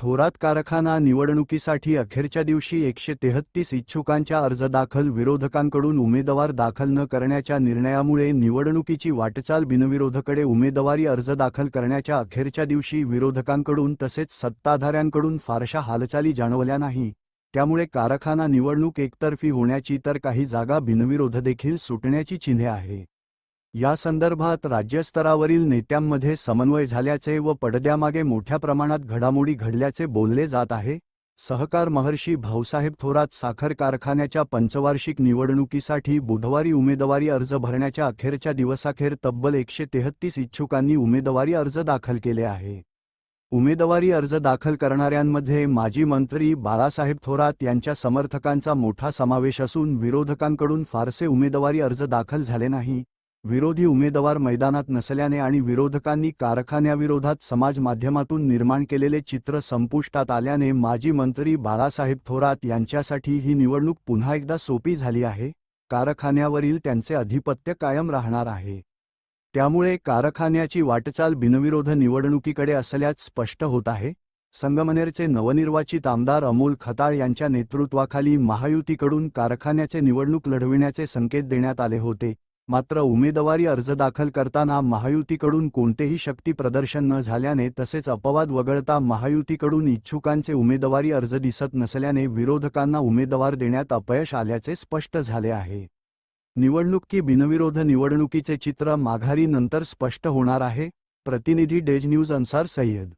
थोरात कारखाना निवडणुकीसाठी अखेरच्या दिवशी 133 इच्छुकांच्या अर्ज दाखल. विरोधकांकडून उमेदवार दाखल न करण्याच्या निर्णयामुळे निवडणुकीची वाटचाल बिनविरोधकडे. उमेदवारी अर्ज दाखल करण्याच्या अखेरच्या दिवशी विरोधकांकडून तसेच सत्ताधाऱ्यांकडून फारशा हालचाली जाणवल्या नाही. त्यामुळे कारखाना निवडणूक एकतर्फी होण्याची तर काही जागा बिनविरोध देखील सुटण्याची चिन्हे आहे. या संदर्भात राज्यस्तरावरील नेत्यांमध्ये समन्वय झाल्याचे व पडद्यामागे मोठ्या प्रमाणात घडामोडी घडल्याचे बोलले जात आहे. सहकार महर्षी भाऊसाहेब थोरात साखर कारखान्याच्या पंचवार्षिक निवडणुकीसाठी बुधवारी उमेदवारी अर्ज भरण्याच्या अखेरच्या दिवसाखेर तब्बल 133 इच्छुकांनी उमेदवारी अर्ज दाखल केले आहे. उमेदवारी अर्ज दाखल करणाऱ्यांमध्ये माजी मंत्री बाळासाहेब थोरात यांच्या समर्थकांचा मोठा समावेश असून विरोधकांकडून फारसे उमेदवारी अर्ज दाखल झाले नाही. विरोधी उमेदवार मैदानात नसल्याने आणि विरोधकांनी कारखान्याविरोधात समाज माध्यमातून निर्माण केलेले चित्र संपुष्टात आल्याने माजी मंत्री बाळासाहेब थोरात यांच्यासाठी ही निवडणूक पुन्हा एकदा सोपी झाली आहे. कारखान्यावरील त्यांचे अधिपत्य कायम राहणार आहे. त्यामुळे कारखान्याची वाटचाल बिनविरोध निवडणुकीकडे असल्याचे स्पष्ट होत आहे. संगमनेरचे नवनिर्वाचित आमदार अमोल खताळ यांच्या नेतृत्वाखाली महायुतीकडून कारखान्याचे निवडणूक लढविण्याचे संकेत देण्यात आले होते. मात्र उमेदवारी अर्ज दाखल करताना महायुतीकडून कोणतेही शक्ती प्रदर्शन न झाल्याने तसेच अपवाद वगळता महायुतीकडून इच्छुकांचे उमेदवारी अर्ज दिसत नसल्याने विरोधकांना उमेदवार देण्यात अपयश आल्याचे स्पष्ट झाले आहे. निवडणूक बिनविरोध निवडणुकीचे चित्र माघारी नंतर स्पष्ट होणार आहे. प्रतिनिधी डेज न्यूज अन्सार सय्यद.